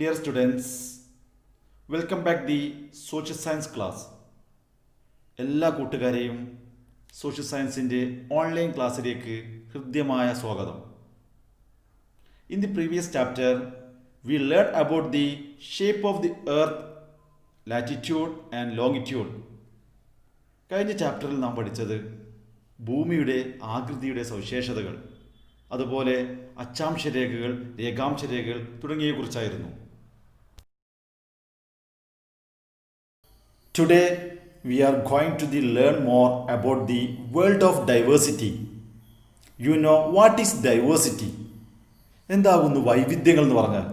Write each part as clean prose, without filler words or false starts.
Dear students, welcome back the social science class. എല്ലാ കൂട്ടുകാരെയും social സയൻസിൻ്റെ ഓൺലൈൻ ക്ലാസ്സിലേക്ക് ഹൃദ്യമായ സ്വാഗതം. In the previous chapter, we learned about the shape of the earth, latitude and longitude. കഴിഞ്ഞ ചാപ്റ്ററിൽ നാം പഠിച്ചത് ഭൂമിയുടെ ആകൃതിയുടെ സവിശേഷതകൾ, അതുപോലെ അക്ഷാംശരേഖകൾ, രേഖാംശരേഖകൾ തുടങ്ങിയവയെക്കുറിച്ചായിരുന്നു. Today we are going to learn more about the world of diversity. You know what is diversity? എന്താകുന്നു വൈവിധ്യങ്ങൾ എന്ന് പറഞ്ഞാൽ?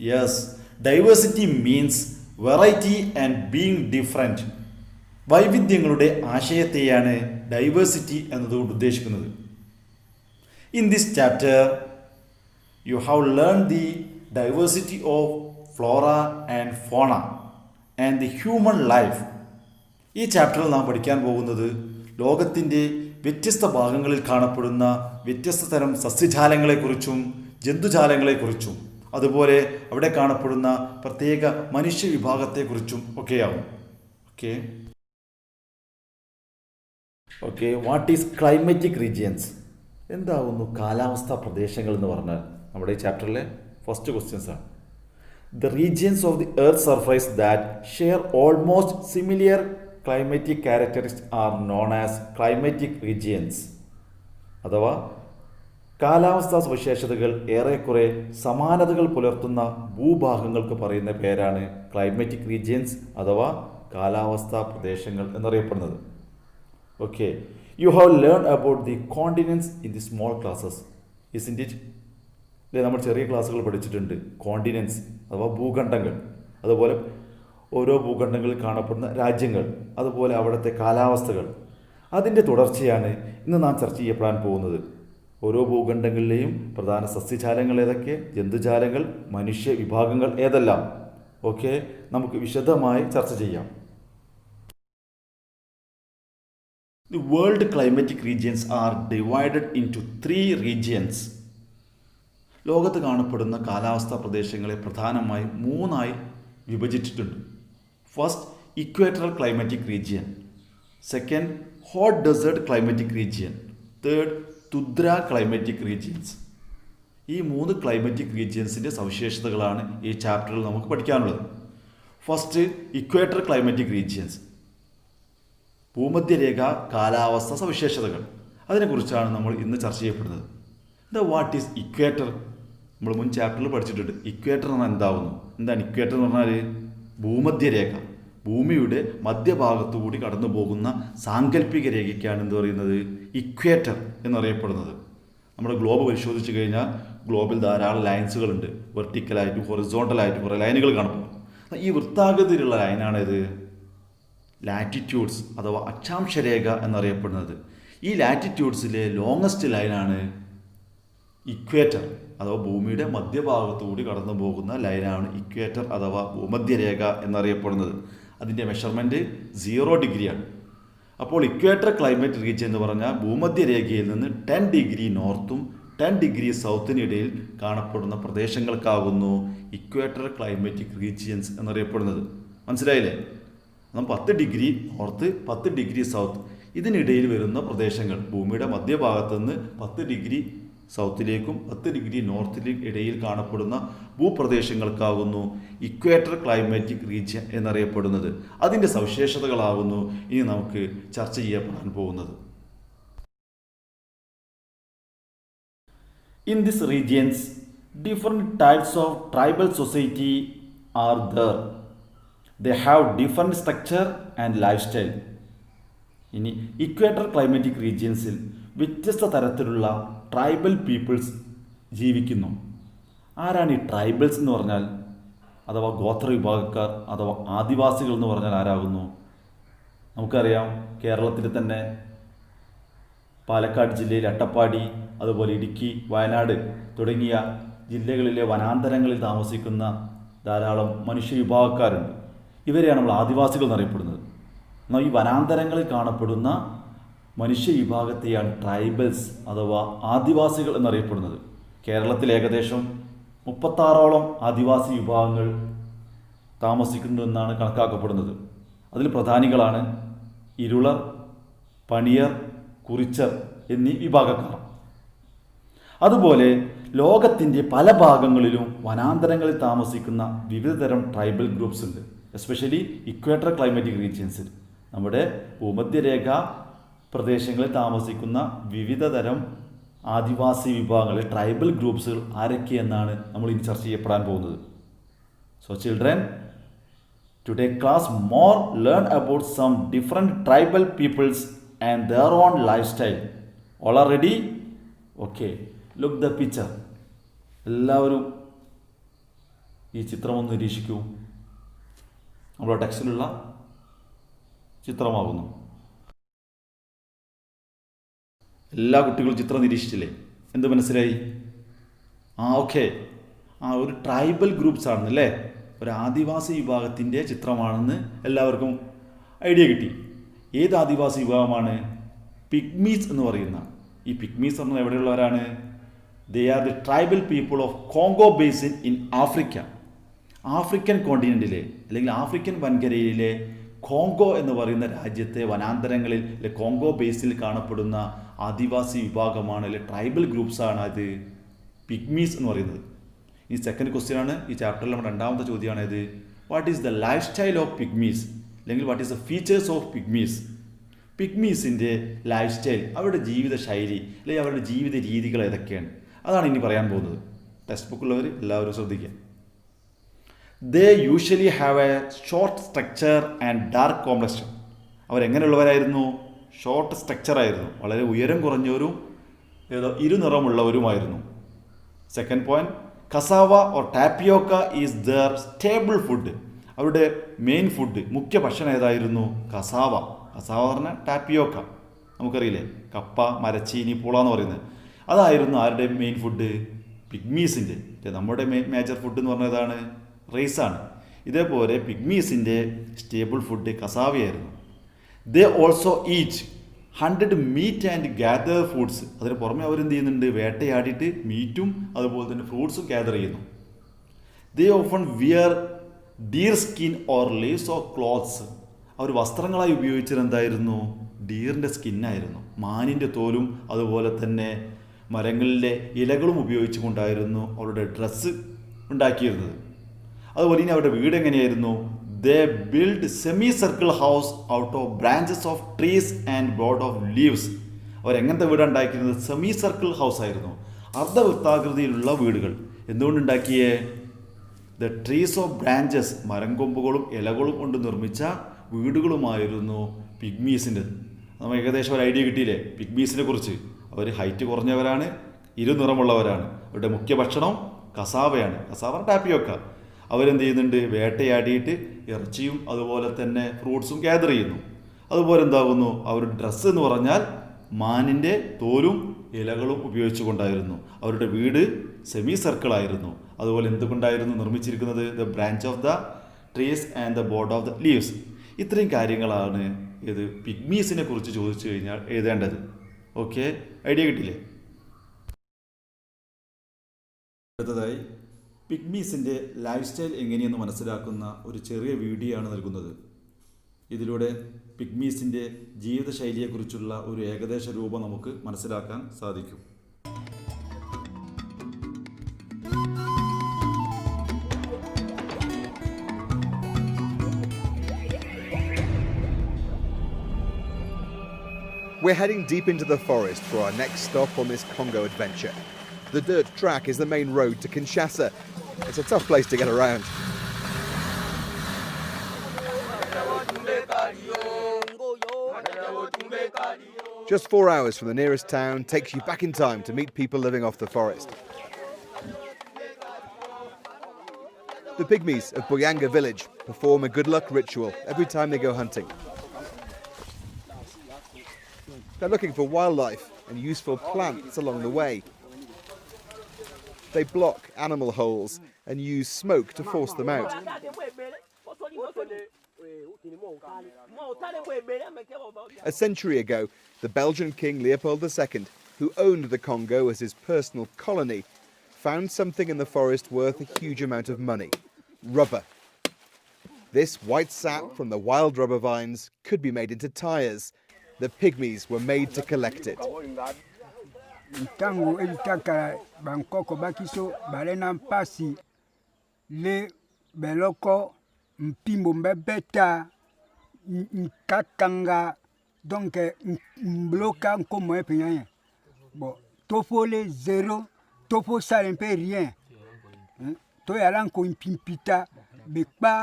Yes, diversity means variety and being different. വൈവിധ്യങ്ങളുടെ ആശയത്തെയാണ് ഡൈവേഴ്സിറ്റി എന്നതുകൊണ്ട് ഉദ്ദേശിക്കുന്നത്. In this chapter, you have learned the diversity of flora and fauna and the human life. ഈ ചാപ്റ്ററിൽ നാം പഠിക്കാൻ പോകുന്നത് ലോകത്തിൻ്റെ വ്യത്യസ്ത ഭാഗങ്ങളിൽ കാണപ്പെടുന്ന വ്യത്യസ്ത തരം സസ്യജാലങ്ങളെക്കുറിച്ചും ജന്തുജാലങ്ങളെക്കുറിച്ചും അതുപോലെ അവിടെ കാണപ്പെടുന്ന പ്രത്യേക മനുഷ്യ വിഭാഗത്തെക്കുറിച്ചും ഒക്കെയാവും. Okay, what is climatic regions? എന്താകുന്നു കാലാവസ്ഥാ പ്രദേശങ്ങൾ എന്ന് പറഞ്ഞാൽ? നമ്മുടെ ഈ ചാപ്റ്ററിലെ ഫസ്റ്റ് ക്വസ്റ്റ്യൻസ് ആണ്. The regions of the earth surface that share almost similar climatic characteristics are known as climatic regions. അഥവാ കാലാവസ്ഥാ സവിശേഷതകൾ ഏറെക്കുറെ സമാനതകൾ പുലർത്തുന്ന ഭൂഭാഗങ്ങൾക്ക് പറയുന്ന പേരാണ് ക്ലൈമറ്റിക് റീജിയൻസ് അഥവാ കാലാവസ്ഥാ പ്രദേശങ്ങൾ എന്നറിയപ്പെടുന്നത്. Okay, you have learn about the continents in the small classes, isn't it? അല്ലേ, നമ്മൾ ചെറിയ ക്ലാസ്സുകൾ പഠിച്ചിട്ടുണ്ട്. കോണ്ടിനെൻറ്റ്സ് അഥവാ ഭൂഖണ്ഡങ്ങൾ, അതുപോലെ ഓരോ ഭൂഖണ്ഡങ്ങളിൽ കാണപ്പെടുന്ന രാജ്യങ്ങൾ, അതുപോലെ അവിടുത്തെ കാലാവസ്ഥകൾ. അതിൻ്റെ തുടർച്ചയാണ് ഇന്ന് നാം ചർച്ച ചെയ്യപ്പെടാൻ പോകുന്നത്. ഓരോ ഭൂഖണ്ഡങ്ങളിലെയും പ്രധാന സസ്യജാലങ്ങൾ ഏതൊക്കെ, ജന്തുജാലങ്ങൾ, മനുഷ്യ വിഭാഗങ്ങൾ ഏതെല്ലാം, ഓക്കെ, നമുക്ക് വിശദമായി ചർച്ച ചെയ്യാം. The world climatic regions are divided into 3 regions. ലോകത്ത് കാണപ്പെടുന്ന കാലാവസ്ഥാ പ്രദേശങ്ങളെ പ്രധാനമായും 3ആയി വിഭജിച്ചിട്ടുണ്ട്. First, equatorial climatic region. Second, hot desert climatic region. Third, tundra climatic regions. ഈ 3 ക്ലൈമാറ്റിക് റീജിയൻസിൻ്റെ സവിശേഷതകളാണ് ഈ ചാപ്റ്ററിൽ നമുക്ക് പഠിക്കാനുള്ളത്. ഫസ്റ്റ്, ഇക്വേറ്റർ ക്ലൈമാറ്റിക് റീജിയൻസ്, ഭൂമധ്യരേഖ കാലാവസ്ഥ സവിശേഷതകൾ. അതിനെക്കുറിച്ചാണ് നമ്മൾ ഇന്ന് ചർച്ച ചെയ്യപ്പെടുന്നത്. What is equator? നമ്മൾ മുൻ ചാപ്റ്ററിൽ പഠിച്ചിട്ടുണ്ട്. ഇക്വേറ്റർ എന്നാൽ എന്താവുന്നു? എന്താണ് ഇക്വേറ്റർ എന്ന് പറഞ്ഞാൽ? ഭൂമധ്യരേഖ, ഭൂമിയുടെ മധ്യഭാഗത്തുകൂടി കടന്നു പോകുന്ന സാങ്കല്പിക രേഖയ്ക്കാണ് എന്ത് പറയുന്നത്? ഇക്വേറ്റർ എന്നറിയപ്പെടുന്നത്. നമ്മുടെ ഗ്ലോബ് പരിശോധിച്ച് കഴിഞ്ഞാൽ ഗ്ലോബിൽ ധാരാളം ലൈൻസുകളുണ്ട്. വെർട്ടിക്കലായിട്ടും ഹൊറിസോണ്ടലായിട്ടും കുറേ ലൈനുകൾ കാണപ്പെടും. ഈ വൃത്താകൃതിയിലുള്ള ലൈനാണിത് ലാറ്റിറ്റ്യൂഡ്സ് അഥവാ അക്ഷാംശരേഖ എന്നറിയപ്പെടുന്നത്. ഈ ലാറ്റിറ്റ്യൂഡ്സിലെ ലോങ്ങസ്റ്റ് ലൈനാണ് ഇക്വേറ്റർ അഥവാ ഭൂമിയുടെ മധ്യഭാഗത്തുകൂടി കടന്നു പോകുന്ന ലൈനാണ് ഇക്വേറ്റർ അഥവാ ഭൂമധ്യരേഖ എന്നറിയപ്പെടുന്നത്. അതിൻ്റെ മെഷർമെൻറ്റ് 0 ഡിഗ്രിയാണ്. അപ്പോൾ ഇക്വേറ്റർ ക്ലൈമറ്റ് റീജിയൻ എന്ന് പറഞ്ഞാൽ ഭൂമധ്യരേഖയിൽ നിന്ന് 10 ഡിഗ്രി നോർത്തും 10 ഡിഗ്രി സൗത്തിനിടയിൽ കാണപ്പെടുന്ന പ്രദേശങ്ങൾക്കാകുന്നു ഇക്വേറ്റർ ക്ലൈമാറ്റിക് റീജിയൻസ് എന്നറിയപ്പെടുന്നത്. മനസ്സിലായില്ലേ? 10 ഡിഗ്രി നോർത്ത്, 10 ഡിഗ്രി സൗത്ത്, ഇതിനിടയിൽ വരുന്ന പ്രദേശങ്ങൾ, ഭൂമിയുടെ മധ്യഭാഗത്തു നിന്ന് 10 ഡിഗ്രി സൗത്തിലേക്കും 10 ഡിഗ്രി നോർത്തിലും ഇടയിൽ കാണപ്പെടുന്ന ഭൂപ്രദേശങ്ങൾക്കാകുന്നു ഇക്വേറ്റർ ക്ലൈമാറ്റിക് റീജിയൻ എന്നറിയപ്പെടുന്നത്. അതിൻ്റെ സവിശേഷതകളാകുന്നു ഇനി നമുക്ക് ചർച്ച ചെയ്യപ്പെടാൻ പോകുന്നത്. In this regions different types of tribal society are there. They have different structure and lifestyle. ഇനി ഇക്വേറ്റർ ക്ലൈമാറ്റിക് റീജിയൻസിൽ വ്യത്യസ്ത തരത്തിലുള്ള ട്രൈബൽ പീപ്പിൾസ് ജീവിക്കുന്നു. ആരാണ് ഈ ട്രൈബൽസ് എന്ന് പറഞ്ഞാൽ? അഥവാ ഗോത്ര വിഭാഗക്കാർ അഥവാ ആദിവാസികൾ എന്ന് പറഞ്ഞാൽ ആരാകുന്നു? നമുക്കറിയാം, കേരളത്തിൽ തന്നെ പാലക്കാട് ജില്ലയിൽ അട്ടപ്പാടി, അതുപോലെ ഇടുക്കി, വയനാട് തുടങ്ങിയ ജില്ലകളിലെ വനാന്തരങ്ങളിൽ താമസിക്കുന്ന ധാരാളം മനുഷ്യ വിഭാഗക്കാരുണ്ട്. ഇവരെയാണ് നമ്മൾ ആദിവാസികൾ എന്നറിയപ്പെടുന്നത്. എന്നാൽ ഈ വനാന്തരങ്ങളിൽ കാണപ്പെടുന്ന മനുഷ്യ വിഭാഗത്തെയാണ് ട്രൈബൽസ് അഥവാ ആദിവാസികൾ എന്നറിയപ്പെടുന്നത്. കേരളത്തിൽ ഏകദേശം 36ഓളം ആദിവാസി വിഭാഗങ്ങൾ താമസിക്കുന്നുവെന്നാണ് കണക്കാക്കപ്പെടുന്നത്. അതിൽ പ്രധാനികളാണ് ഇരുളർ, പണിയർ, കുറിച്ചർ എന്നീ വിഭാഗക്കാർ. അതുപോലെ ലോകത്തിൻ്റെ പല ഭാഗങ്ങളിലും വനാന്തരങ്ങളിൽ താമസിക്കുന്ന വിവിധതരം ട്രൈബൽ ഗ്രൂപ്പ്സ് ഉണ്ട്. എസ്പെഷ്യലി ഇക്വേറ്റർ ക്ലൈമാറ്റിക് റീജിയൻസിൽ, നമ്മുടെ ഭൂമധ്യരേഖ പ്രദേശങ്ങളിൽ താമസിക്കുന്ന വിവിധ തരം ആദിവാസി വിഭാഗങ്ങളിൽ ട്രൈബൽ ഗ്രൂപ്പ്സുകൾ ആരൊക്കെയെന്നാണ് നമ്മൾ ഇനി ചർച്ച ചെയ്യപ്പെടാൻ പോകുന്നത്. So children, today class more learn about some different tribal peoples and their own life style. All are ready? Okay, look the picture. എല്ലാവരും ഈ ചിത്രമൊന്ന് നിരീക്ഷിക്കൂ. നമ്മുടെ ടെക്സ്റ്റിലുള്ള ചിത്രമാകുന്നു. എല്ലാ കുട്ടികളും ചിത്രം നിരീക്ഷിച്ചില്ലേ? എന്ത് മനസ്സിലായി? ഓക്കെ, ഒരു ട്രൈബൽ ഗ്രൂപ്പ്സ് ആണെന്നല്ലേ, ഒരു ആദിവാസി വിഭാഗത്തിൻ്റെ ചിത്രമാണെന്ന് എല്ലാവർക്കും ഐഡിയ കിട്ടി. ഏത് ആദിവാസി വിഭാഗമാണ്? പിഗ്മീസ് എന്ന് പറയുന്ന. ഈ പിഗ്മീസ് എന്ന് എവിടെയുള്ളവരാണ്? They are the tribal people of Congo basin in Africa. African കോണ്ടിനെൻറ്റിലെ അല്ലെങ്കിൽ ആഫ്രിക്കൻ വൻകരയിലെ കോങ്കോ എന്ന് പറയുന്ന രാജ്യത്തെ വനാന്തരങ്ങളിൽ കോങ്കോ ബേസിൽ കാണപ്പെടുന്ന ആദിവാസി വിഭാഗമാണ്, അല്ലെ ട്രൈബൽ ഗ്രൂപ്പ്സാണ് അത് പിഗ്മീസ് എന്ന് പറയുന്നത്. ഈ സെക്കൻഡ് ക്വസ്റ്റ്യൻ ആണ് ഈ ചാപ്റ്ററിൽ നമ്മുടെ രണ്ടാമത്തെ ചോദ്യമാണ് ഇത്. What is the lifestyle of pygmies, അല്ലെങ്കിൽ what is the features of pygmies? പിഗ്മീസിൻ്റെ ലൈഫ് സ്റ്റൈൽ, അവരുടെ ജീവിത ശൈലി അല്ലെങ്കിൽ അവരുടെ ജീവിത രീതികൾ ഏതൊക്കെയാണ്, അതാണ് ഇനി പറയാൻ പോകുന്നത്. ടെക്സ്റ്റ് ബുക്കുള്ളവർ എല്ലാവരും ശ്രദ്ധിക്കുക. They usually have a short structure and dark complexion. അവരെങ്ങനെയുള്ളവരായിരുന്നു? ഷോർട്ട് സ്ട്രക്ചറായിരുന്നു, വളരെ ഉയരം കുറഞ്ഞവരും ഇരുനിറമുള്ളവരുമായിരുന്നു. Second point, cassava or tapioca is their stable food. അവരുടെ മെയിൻ ഫുഡ്, മുഖ്യ ഭക്ഷണം ഏതായിരുന്നു? കസാവ. കസാവ പറഞ്ഞാൽ ടാപ്പിയോക്ക, നമുക്കറിയില്ലേ, കപ്പ, മരച്ചീനി, പൂള എന്ന് പറയുന്നത്. അതായിരുന്നു ആരുടെ മെയിൻ ഫുഡ്? പിഗ്മീസിൻ്റെ. നമ്മുടെ മേജർ ഫുഡ് എന്ന് പറഞ്ഞാൽ ഏതാണ്? റൈസാണ്. ഇതേപോലെ പിഗ്മീസിൻ്റെ സ്റ്റേബിൾ ഫുഡ് കസാവയായിരുന്നു. They also eat hunted meat and gather fruits. അതിന് പുറമെ അവരെന്ത് ചെയ്യുന്നുണ്ട്? വേട്ടയാടിയിട്ട് മീറ്റും അതുപോലെ തന്നെ ഫ്രൂട്ട്സും ഗ്യാദർ ചെയ്യുന്നു. They often wear deer skin or leaves or clothes. അവർ വസ്ത്രങ്ങളായി ഉപയോഗിച്ചത് എന്തായിരുന്നു? ഡീറിൻ്റെ സ്കിന്നായിരുന്നു. മാനിൻ്റെ തോലും അതുപോലെ തന്നെ മരങ്ങളിലെ ഇലകളും ഉപയോഗിച്ചു കൊണ്ടായിരുന്നു അവരുടെ ഡ്രസ്സ് ഉണ്ടാക്കിയിരുന്നത്. അതുപോലെ ഇനി അവരുടെ വീട് എങ്ങനെയായിരുന്നു? They build semi circle house out of branches of trees and board of leaves. അവരെങ്ങനത്തെ വീടാണ് ഉണ്ടാക്കിയിരുന്നത്? സെമി സർക്കിൾ ഹൗസ് ആയിരുന്നു, അർദ്ധവൃത്താകൃതിയിലുള്ള വീടുകൾ. എന്തുകൊണ്ടുണ്ടാക്കിയേ? ദ ട്രീസ് ഓഫ് ബ്രാഞ്ചസ്, മരം കൊമ്പുകളും ഇലകളും കൊണ്ട് നിർമ്മിച്ച വീടുകളുമായിരുന്നു പിഗ്മീസിൻ്റെത്. നമ്മൾ ഏകദേശം ഒരു ഐഡിയ കിട്ടിയില്ലേ പിഗ്മീസിനെ കുറിച്ച്? അവർ ഹൈറ്റ് കുറഞ്ഞവരാണ്, ഇരുനിറമുള്ളവരാണ്. അവരുടെ മുഖ്യ ഭക്ഷണം കസാവയാണ്. കസാവ ടാപ്പിയൊക്ക. അവരെന്ത് ചെയ്യുന്നുണ്ട്? വേട്ടയാടിയിട്ട് ഇറച്ചിയും അതുപോലെ തന്നെ ഫ്രൂട്ട്സും ഗ്യാദർ ചെയ്യുന്നു. അതുപോലെ എന്താകുന്നു? അവരുടെ ഡ്രസ്സ് എന്ന് പറഞ്ഞാൽ മാനിൻ്റെ തോലും ഇലകളും ഉപയോഗിച്ചു കൊണ്ടായിരുന്നു. അവരുടെ വീട് സെമി സർക്കിളായിരുന്നു. അതുപോലെ എന്തുകൊണ്ടായിരുന്നു നിർമ്മിച്ചിരിക്കുന്നത്? The branch of the trees and the board of the leaves. ഇത്രയും കാര്യങ്ങളാണ് ഇത് പിഗ്മീസിനെ കുറിച്ച് ചോദിച്ചു കഴിഞ്ഞാൽ എഴുതേണ്ടത്. ഓക്കെ, ഐഡിയ കിട്ടില്ലേ? അടുത്തതായി പിഗ്മീസിൻ്റെ ലൈഫ് സ്റ്റൈൽ എങ്ങനെയെന്ന് മനസ്സിലാക്കുന്ന ഒരു ചെറിയ വീഡിയോ ആണ് നൽകുന്നത്. ഇതിലൂടെ പിഗ്മീസിൻ്റെ ജീവിതശൈലിയെക്കുറിച്ചുള്ള ഒരു ഏകദേശ രൂപം നമുക്ക് മനസ്സിലാക്കാൻ സാധിക്കും. We're heading deep into the forest for our next stop on this Congo adventure. The dirt track is the main road to Kinshasa. It's a tough place to get around. Just 4 hours from the nearest town takes you back in time to meet people living off the forest. The Pygmies of Buyanga village perform a good luck ritual every time they go hunting. They're looking for wildlife and useful plants along the way. They block animal holes and use smoke to force them out. A century ago, the Belgian King Leopold II, who owned the Congo as his personal colony, found something in the forest worth a huge amount of money: rubber. This white sap from the wild rubber vines could be made into tyres. The pygmies were made to collect it. Ntango elikaka bankoko bakiso balena mpasi le beloko mpimbo mbebeta nkatanga donc mbloka nkomo epenyanya bon tofo le zéro tofo sale mpe rien to yala nko mpimpita bekpa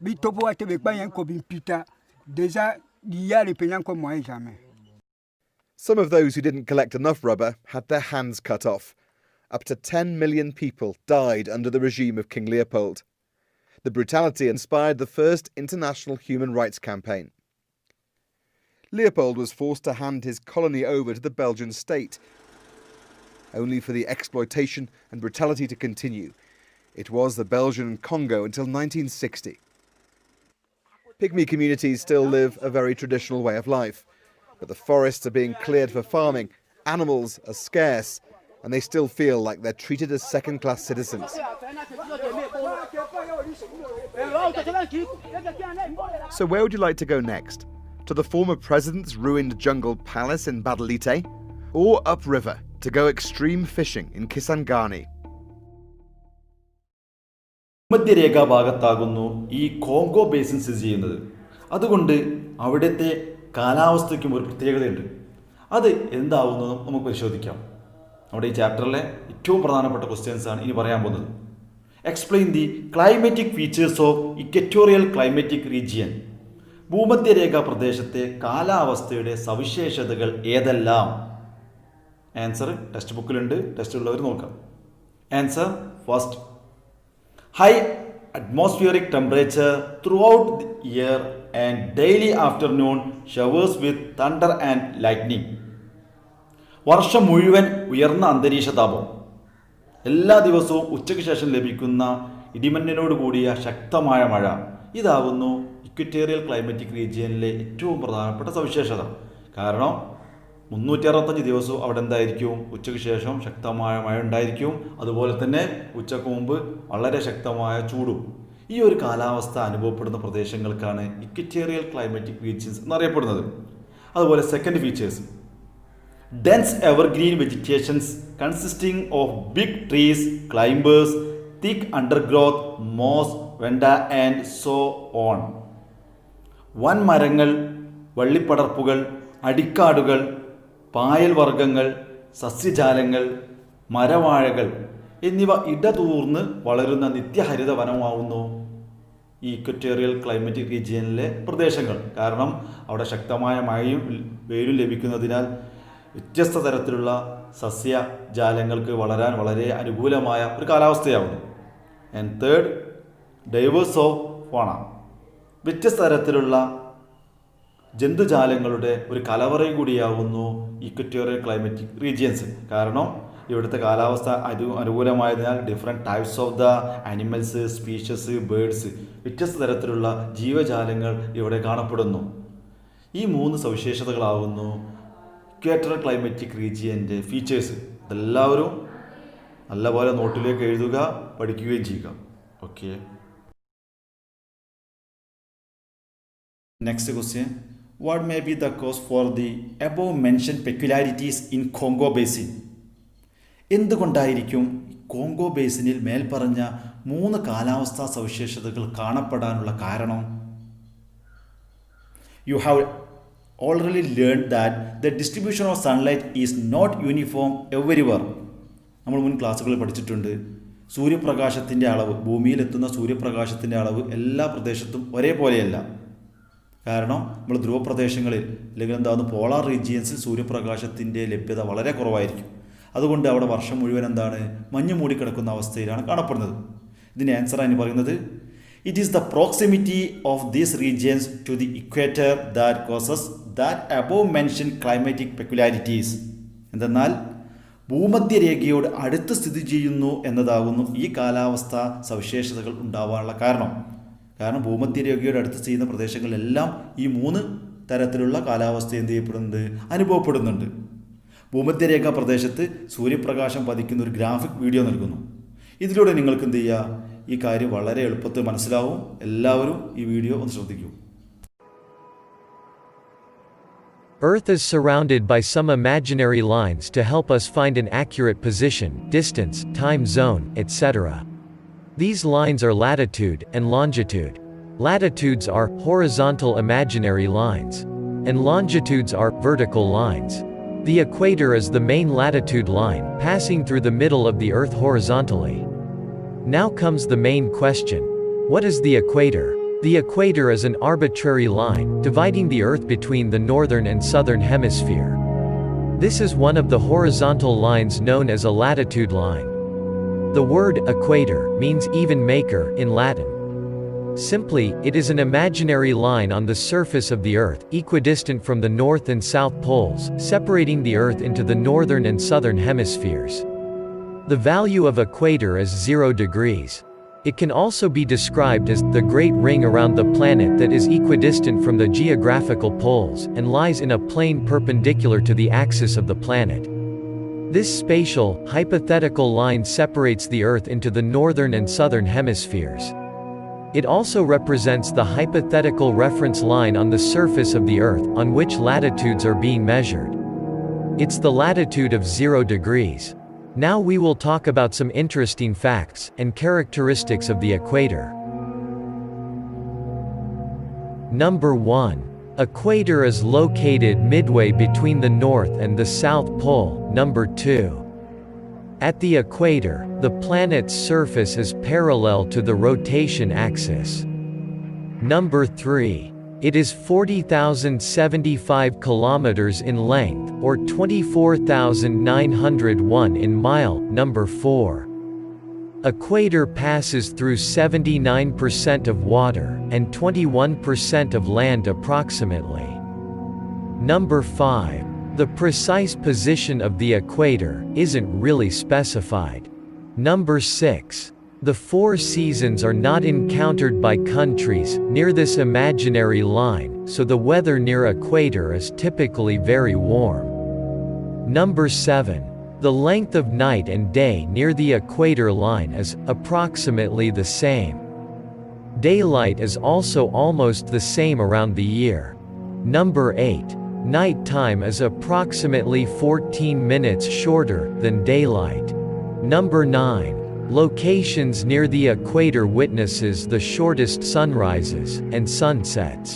bitopo ate bekpa yanko bimpita déjà liya le penya nkomo jamais. Some of those who didn't collect enough rubber had their hands cut off. Up to 10 million people died under the regime of King Leopold. The brutality inspired the first international human rights campaign. Leopold was forced to hand his colony over to the Belgian state, only for the exploitation and brutality to continue. It was the Belgian Congo until 1960. Pygmy communities still live a very traditional way of life, but the forests are being cleared for farming, animals are scarce, and they still feel like they're treated as second-class citizens. So where would you like to go next? To the former president's ruined jungle palace in Badalite? Or upriver to go extreme fishing in Kisangani? ഭൂമധ്യരേഖാ ഭാഗത്താകുന്നു ഈ Congo basin സ്ഥിതി ചെയ്യുന്നത്. അതുകൊണ്ട് അവിടുത്തെ കാലാവസ്ഥയ്ക്കും ഒരു പ്രത്യേകതയുണ്ട്. അത് എന്താവുന്നു നമുക്ക് പരിശോധിക്കാം. നമ്മുടെ ഈ ചാപ്റ്ററിലെ ഏറ്റവും പ്രധാനപ്പെട്ട ക്വസ്റ്റ്യൻസ് ആണ് ഇനി പറയാൻ പോകുന്നത്. Explain the climatic features of equatorial climatic region. ഭൂമധ്യരേഖാ പ്രദേശത്തെ കാലാവസ്ഥയുടെ സവിശേഷതകൾ ഏതെല്ലാം? ആൻസർ ടെക്സ്റ്റ് ബുക്കിലുണ്ട്, ടെസ്റ്റ് ഉള്ളവർ നോക്കാം. Answer first, high atmospheric temperature throughout the year and daily afternoon showers with thunder and lightning. വർഷം മുഴുവൻ ഉയർന്ന അന്തരീക്ഷ താപം, എല്ലാ ദിവസവും ഉച്ചയ്ക്ക് ശേഷം ലഭിക്കുന്ന ഇടിമന്നിനോട് കൂടിയ ശക്തമായ മഴ. ഇതാകുന്നു ഇക്വറ്റോറിയൽ ക്ലൈമാറ്റിക് റീജിയനിലെ ഏറ്റവും പ്രധാനപ്പെട്ട സവിശേഷത. കാരണം 365 ദിവസവും അവിടെ എന്തായിരിക്കും? ഉച്ചയ്ക്ക് ശേഷം ശക്തമായ മഴ ഉണ്ടായിരിക്കും. അതുപോലെ തന്നെ ഉച്ചയ്ക്ക് മുമ്പ് വളരെ ശക്തമായ ചൂടും. ഈ ഒരു കാലാവസ്ഥ അനുഭവപ്പെടുന്ന പ്രദേശങ്ങൾക്കാണ് ഇക്വറ്റോറിയൽ ക്ലൈമാറ്റിക് റീജിയൻസ് എന്നറിയപ്പെടുന്നത്. അതുപോലെ second features, dense evergreen vegetations consisting of big trees, climbers, thick undergrowth, moss, vanda and so on. വൻ മരങ്ങൾ, വള്ളിപ്പടർപ്പുകൾ, അടിക്കാടുകൾ, പായൽ വർഗ്ഗങ്ങൾ, സസ്യജാലങ്ങൾ, മരവാഴകൾ എന്നിവ ഇടതൂർന്ന് വളരുന്ന നിത്യഹരിത വനമാവുന്നു ഈ ഇക്വറ്റോറിയൽ ക്ലൈമാറ്റിക് റീജിയനിലെ പ്രദേശങ്ങൾ. കാരണം അവിടെ ശക്തമായ മഴയും വെയിലും ലഭിക്കുന്നതിനാൽ വ്യത്യസ്ത തരത്തിലുള്ള സസ്യജാലങ്ങൾക്ക് വളരാൻ വളരെ അനുകൂലമായ ഒരു കാലാവസ്ഥയാവുന്നു. And third, diverse of fauna. വ്യത്യസ്ത തരത്തിലുള്ള ജന്തുജാലങ്ങളുടെ ഒരു കലവറയും കൂടിയാവുന്നു ഇക്വറ്റോറിയൽ ക്ലൈമാറ്റിക് റീജിയൻസ്. കാരണം ഇവിടുത്തെ കാലാവസ്ഥ അനുകൂലമായതിനാൽ different types of the animals, species, birds, വ്യത്യസ്ത തരത്തിലുള്ള ജീവജാലങ്ങൾ ഇവിടെ കാണപ്പെടുന്നു. ഈ 3 സവിശേഷതകളാവുന്നു ഇക്വറ്റോറിയൽ ക്ലൈമാറ്റിക് റീജിയൻ്റെ ഫീച്ചേഴ്സ്. ഇതെല്ലാവരും നല്ലപോലെ നോട്ടിലേക്ക് എഴുതുക, പഠിക്കുകയും ചെയ്യുക. Okay, next question, what may be the cause for the above mentioned peculiarities in Congo Basin? എന്തുകൊണ്ടായിരിക്കും കോങ്കോ ബേസിനിൽ മേൽപ്പറഞ്ഞ 3 കാലാവസ്ഥാ സവിശേഷതകൾ കാണപ്പെടാനുള്ള കാരണം? You have already learned that the distribution of sunlight is not uniform everywhere. നമ്മൾ മുൻ ക്ലാസ്സുകളിൽ പഠിച്ചിട്ടുണ്ട്, സൂര്യപ്രകാശത്തിൻ്റെ അളവ്, ഭൂമിയിലെത്തുന്ന സൂര്യപ്രകാശത്തിൻ്റെ അളവ് എല്ലാ പ്രദേശത്തും ഒരേപോലെയല്ല. കാരണം നമ്മൾ ധ്രുവപ്രദേശങ്ങളിൽ അല്ലെങ്കിൽ പോളാർ റീജിയൻസിൽ സൂര്യപ്രകാശത്തിൻ്റെ ലഭ്യത വളരെ കുറവായിരിക്കും. അതുകൊണ്ട് അവിടെ വർഷം മുഴുവൻ മഞ്ഞ് മൂടിക്കിടക്കുന്ന അവസ്ഥയിലാണ് കാണപ്പെടുന്നത്. ഇതിൻ്റെ ആൻസറാണ് പറയുന്നത്, it is the proximity of these regions to the equator that causes that above mention climatic peculiarities. എന്തെന്നാൽ ഭൂമധ്യരേഖയോട് അടുത്ത് സ്ഥിതി ചെയ്യുന്നു എന്നതാകുന്നു ഈ കാലാവസ്ഥ സവിശേഷതകൾ ഉണ്ടാവാനുള്ള കാരണം. കാരണം ഭൂമധ്യരേഖയോട് അടുത്ത് ചെയ്യുന്ന പ്രദേശങ്ങളിലെല്ലാം ഈ 3 തരത്തിലുള്ള കാലാവസ്ഥ എന്ത് ചെയ്യപ്പെടുന്നുണ്ട്? അനുഭവപ്പെടുന്നുണ്ട്. ഭൂമധ്യരേഖാ പ്രദേശത്ത് സൂര്യപ്രകാശം പതിക്കുന്ന ഒരു ഗ്രാഫിക് വീഡിയോ നൽകുന്നു. ഇതിലൂടെ നിങ്ങൾക്ക് എന്ത് ചെയ്യുക, ഈ കാര്യം വളരെ എളുപ്പത്തിൽ മനസ്സിലാവും. എല്ലാവരും ഈ വീഡിയോ ഒന്ന് ശ്രദ്ധിക്കൂ. Earth is surrounded by some imaginary lines to help us find an accurate position, distance, time zone, etc. These lines are latitude and longitude. Latitudes are horizontal imaginary lines, and longitudes are vertical lines. The equator is the main latitude line, passing through the middle of the Earth horizontally. Now comes the main question. What is the equator? The equator is an arbitrary line, dividing the Earth between the northern and southern hemisphere. This is one of the horizontal lines known as a latitude line. The word equator means even maker in Latin. Simply, it is an imaginary line on the surface of the Earth, equidistant from the north and south poles, separating the Earth into the northern and southern hemispheres. The value of equator is 0 degrees. It can also be described as the great ring around the planet that is equidistant from the geographical poles, and lies in a plane perpendicular to the axis of the planet. This spatial, hypothetical line separates the Earth into the northern and southern hemispheres. It also represents the hypothetical reference line on the surface of the Earth, on which latitudes are being measured. It's the latitude of 0 degrees. Now we will talk about some interesting facts and characteristics of the equator. Number 1. Equator is located midway between the North and the South Pole. Number 2. At the equator, the planet's surface is parallel to the rotation axis. Number 3. It is 40,075 kilometers in length, or 24,901 in mile. Number 4. Equator passes through 79% of water, and 21% of land approximately. Number 5. The precise position of the equator isn't really specified. Number 6. The 4 seasons are not encountered by countries near this imaginary line, so the weather near equator is typically very warm. Number 7. The length of night and day near the equator line is approximately the same. Daylight is also almost the same around the year. Number 8. Night time is approximately 14 minutes shorter than daylight. Number 9. Locations near the equator witnesses the shortest sunrises and sunsets.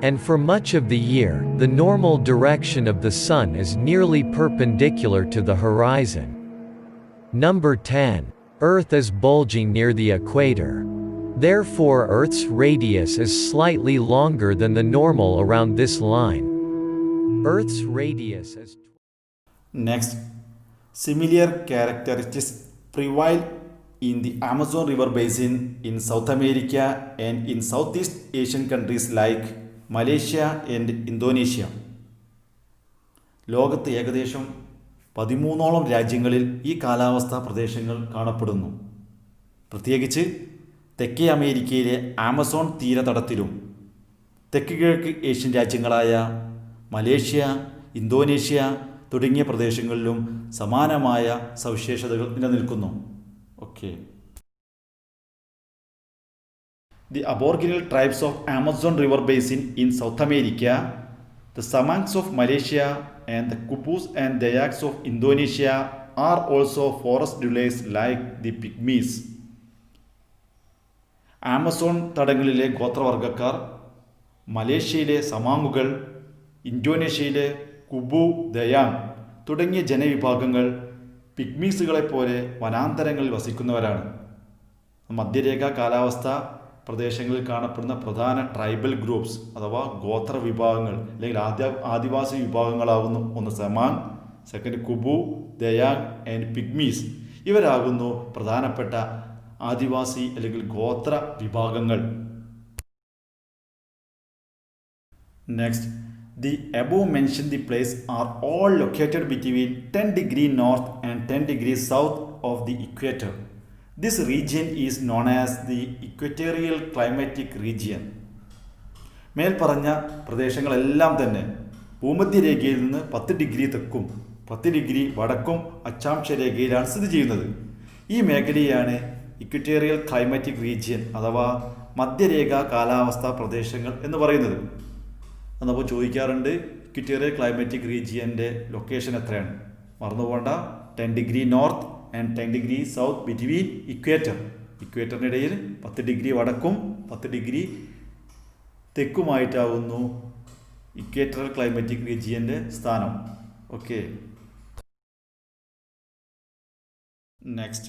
And for much of the year, the normal direction of the sun is nearly perpendicular to the horizon. Number 10. Earth is bulging near the equator. Therefore, Earth's radius is slightly longer than the normal around this line. Earth's radius is... Next, similar characteristics prevail in the Amazon River Basin in South America and in Southeast Asian countries like Malaysia and Indonesia. ലോകത്ത് ഏകദേശം 13ഓളം രാജ്യങ്ങളിൽ ഈ കാലാവസ്ഥാ പ്രദേശങ്ങൾ കാണപ്പെടുന്നു. പ്രത്യേകിച്ച് തെക്കേ അമേരിക്കയിലെ ആമസോൺ തീരതടത്തിലും തെക്ക് കിഴക്ക് ഏഷ്യൻ രാജ്യങ്ങളായ മലേഷ്യ, ഇന്തോനേഷ്യ തുടങ്ങിയ പ്രദേശങ്ങളിലും സമാനമായ സവിശേഷതകൾ നിലനിൽക്കുന്നു. Okay. The Aboriginal tribes of Amazon River Basin in South America, the Samangs of Malaysia, and the Kupus and Dayaks of Indonesia are also forest dwellers like the Pygmies. Amazon തടങ്ങളിലെ ഗോത്രവർഗ്ഗക്കാർ, മലേഷ്യയിലെ സമാങ്ങുകൾ, ഇന്തോനേഷ്യയിലെ കുബു, ദയാങ് തുടങ്ങിയ ജനവിഭാഗങ്ങൾ പിഗ്മീസുകളെപ്പോലെ വനാന്തരങ്ങളിൽ വസിക്കുന്നവരാണ്. മധ്യരേഖാ കാലാവസ്ഥ പ്രദേശങ്ങളിൽ കാണപ്പെടുന്ന പ്രധാന ട്രൈബൽ ഗ്രൂപ്പ്സ് അഥവാ ഗോത്ര വിഭാഗങ്ങൾ അല്ലെങ്കിൽ ആദിവാസി വിഭാഗങ്ങളാകുന്നു. ഒന്ന് സെമാങ്, സെക്കൻഡ് കുബു, ദയാങ് ആൻഡ് പിഗ്മീസ്. ഇവരാകുന്നു പ്രധാനപ്പെട്ട ആദിവാസി അല്ലെങ്കിൽ ഗോത്ര വിഭാഗങ്ങൾ. Next, the above mentioned the place are all located between 10 degrees north and 10 degrees south of the equator. This region is known as the equatorial climatic region. മേൽ പറഞ്ഞ പ്രദേശങ്ങളെല്ലാം തന്നെ ഭൂമധ്യരേഖയിൽ നിന്ന് 10 ഡിഗ്രി തെക്കും 10 ഡിഗ്രി വടക്കും അക്ഷാംശ രേഖയിലാണ് സ്ഥിതി ചെയ്യുന്നത്. ഈ മേഖലയാണ് ഇക്വറ്റോറിയൽ ക്ലൈമാറ്റിക് റീജിയൻ അഥവാ മധ്യരേഖ കാലാവസ്ഥാ പ്രദേശങ്ങൾ എന്ന് പറയുന്നത്. എന്നപ്പോൾ ചോദിക്കാറുണ്ട് ഇക്വറ്റോറിയൽ ക്ലൈമാറ്റിക് റീജിയൻ്റെ ലൊക്കേഷൻ എത്രയാണ്? മറന്നുപോകേണ്ട 10 degree north and 10 degree south between equator. ഇക്വേറ്ററിനിടയിൽ 10 ഡിഗ്രി വടക്കും 10 ഡിഗ്രി തെക്കുമായിട്ടാവുന്നു ഇക്വേറ്ററൽ ക്ലൈമാറ്റിക് റീജിയൻ്റെ സ്ഥാനം. Okay. Next,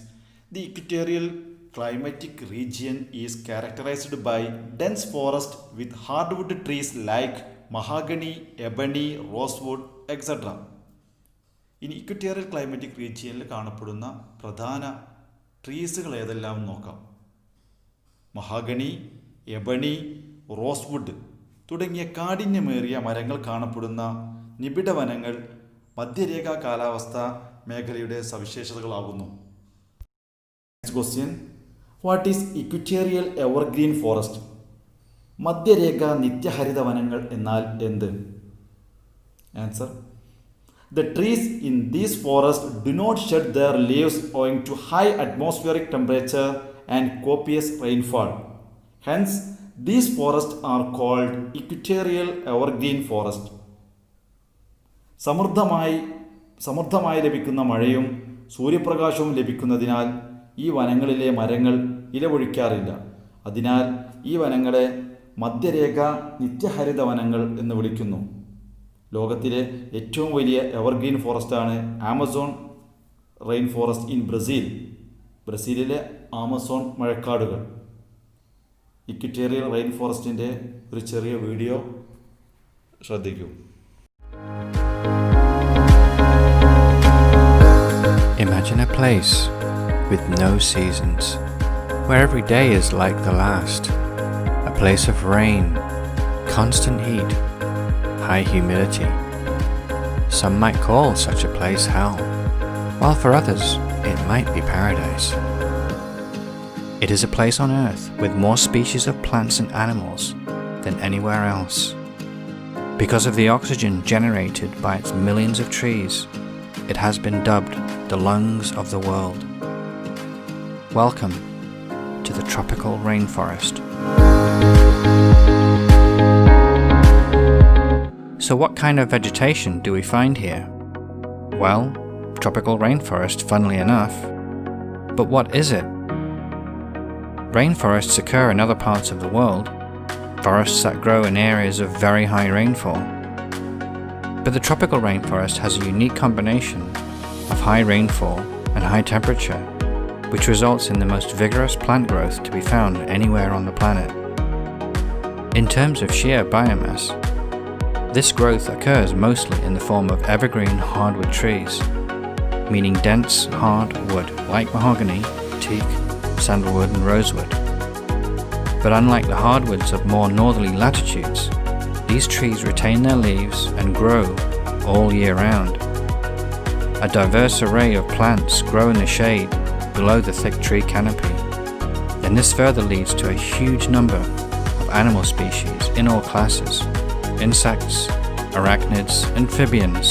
the equatorial climatic region is characterized by dense forest with hardwood trees like mahogany, ebony, rosewood, etc. ഇനി equatorial climatic റീജിയനിൽ കാണപ്പെടുന്ന പ്രധാന ട്രീസുകൾ ഏതെല്ലാം നോക്കാം. മഹാഗണി, എബണി, റോസ്വുഡ് തുടങ്ങിയ കാഠിന്യമേറിയ മരങ്ങൾ കാണപ്പെടുന്ന നിബിഡ വനങ്ങൾ മധ്യരേഖാ കാലാവസ്ഥ മേഖലയുടെ സവിശേഷതകളാകുന്നു. Next question, what is equatorial evergreen forest? മധ്യരേഖ നിത്യഹരിത വനങ്ങൾ എന്നാൽ എന്ത്? Answer, the trees in these forests do not shed their leaves owing to high atmospheric temperature and copious rainfall. Hence, these forests are called equatorial evergreen forest. സമൃദ്ധമായി ലഭിക്കുന്ന മഴയും സൂര്യപ്രകാശവും ലഭിക്കുന്നതിനാൽ ഈ വനങ്ങളിലെ മരങ്ങൾ ഇലപൊഴിക്കാറില്ല. അതിനാൽ ഈ വനങ്ങളെ മധ്യരേഖ നിത്യഹരിത വനങ്ങൾ എന്ന് വിളിക്കുന്നു. ലോകത്തിലെ ഏറ്റവും വലിയ എവർഗ്രീൻ ഫോറസ്റ്റാണ് Amazon rainforest in Brazil. ബ്രസീലിലെ ആമസോൺ മഴക്കാടുകൾ. ഇക്വറ്റോറിയൽ റെയിൻ ഫോറസ്റ്റിൻ്റെ ഒരു ചെറിയ വീഡിയോ ശ്രദ്ധിക്കൂ. Imagine a place with no seasons, where every day is like the last. A place of rain, constant heat, high humidity. Some might call such a place hell, while for others it might be paradise. It is a place on earth with more species of plants and animals than anywhere else. Because of the oxygen generated by its millions of trees, it has been dubbed the lungs of the world. Welcome to the tropical rainforest. So what kind of vegetation do we find here? Well, tropical rainforest, funnily enough. But what is it? Rainforests occur in other parts of the world, forests that grow in areas of very high rainfall. But the tropical rainforest has a unique combination of high rainfall and high temperature, which results in the most vigorous plant growth to be found anywhere on the planet. In terms of sheer biomass, this growth occurs mostly in the form of evergreen hardwood trees, meaning dense, hard wood like mahogany, teak, sandalwood and rosewood. But unlike the hardwoods of more northerly latitudes, these trees retain their leaves and grow all year round. A diverse array of plants grow in the shade below the thick tree canopy, and this further leads to a huge number of animal species in all classes: insects, arachnids, amphibians,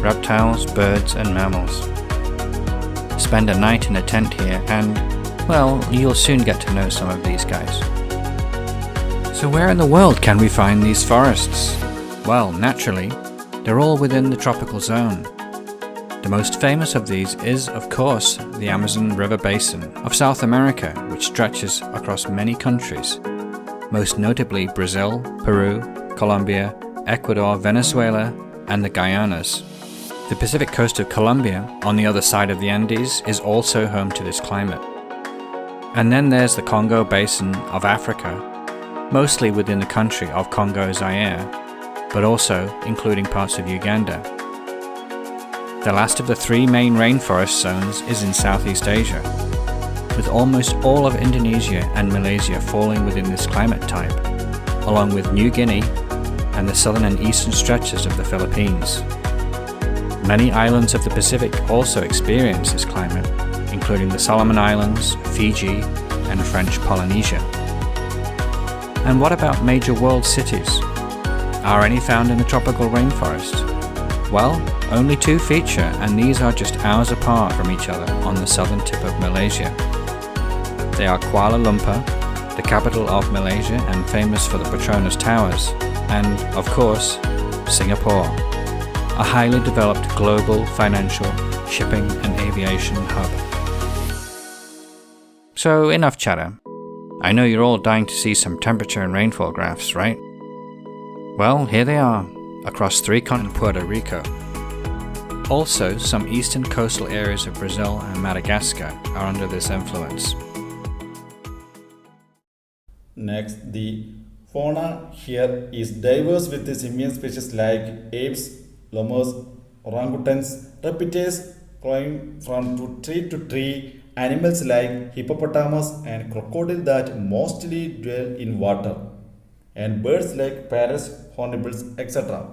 reptiles, birds and mammals. Spend a night in a tent here and, well, you'll soon get to know some of these guys. So where in the world can we find these forests? Well, naturally, they're all within the tropical zone. The most famous of these is, of course, the Amazon River Basin of South America, which stretches across many countries, most notably Brazil, Peru, Colombia, Ecuador, Venezuela, and the Guyanas. The Pacific coast of Colombia, on the other side of the Andes, is also home to this climate. And then there's the Congo Basin of Africa, mostly within the country of Congo-Zaire, but also including parts of Uganda. The last of the three main rainforest zones is in Southeast Asia, with almost all of Indonesia and Malaysia falling within this climate type, along with New Guinea and the southern and eastern stretches of the Philippines. Many islands of the Pacific also experience this climate, including the Solomon Islands, Fiji, and French Polynesia. And what about major world cities? Are any found in the tropical rainforest? Well, only 2 feature, and these are just hours apart from each other on the southern tip of Malaysia. They are Kuala Lumpur, the capital of Malaysia and famous for the Petronas Towers, and, of course, Singapore, a highly developed global financial, shipping and aviation hub. So, enough chatter. I know you're all dying to see some temperature and rainfall graphs, right? Well, here they are, across 3 continents and Puerto Rico. Also, some eastern coastal areas of Brazil and Madagascar are under this influence. Next, the fauna here is diverse with the simian species like apes, lemurs, orangutans, reptiles climbing from tree to tree, animals like hippopotamus and crocodile that mostly dwell in water, and birds like parrots, hornbills, etc.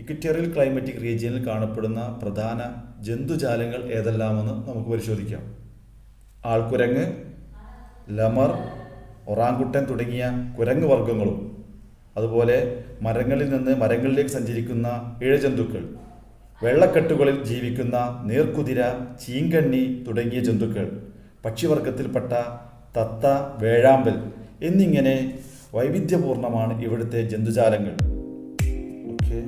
Equatorial climatic റീജിയനിൽ കാണപ്പെടുന്ന പ്രധാന ജന്തുജാലങ്ങൾ ഏതെല്ലാമെന്ന് നമുക്ക് പരിശോധിക്കാം. ആൾക്കുരങ്ങ്, ലമർ, orangutan തുടങ്ങിയ കുരങ്ങ് വർഗ്ഗങ്ങളും, അതുപോലെ മരങ്ങളിൽ നിന്ന് മരങ്ങളിലേക്ക് സഞ്ചരിക്കുന്ന ഇഴജന്തുക്കൾ, വെള്ളക്കെട്ടുകളിൽ ജീവിക്കുന്ന നീർക്കുതിര, ചീങ്കണ്ണി തുടങ്ങിയ ജന്തുക്കൾ, പക്ഷിവർഗത്തിൽപ്പെട്ട തത്ത, വേഴാമ്പൽ എന്നിങ്ങനെ വൈവിധ്യപൂർണ്ണമാണ് ഇവിടുത്തെ ജന്തുജാലങ്ങൾ. ഓക്കെ.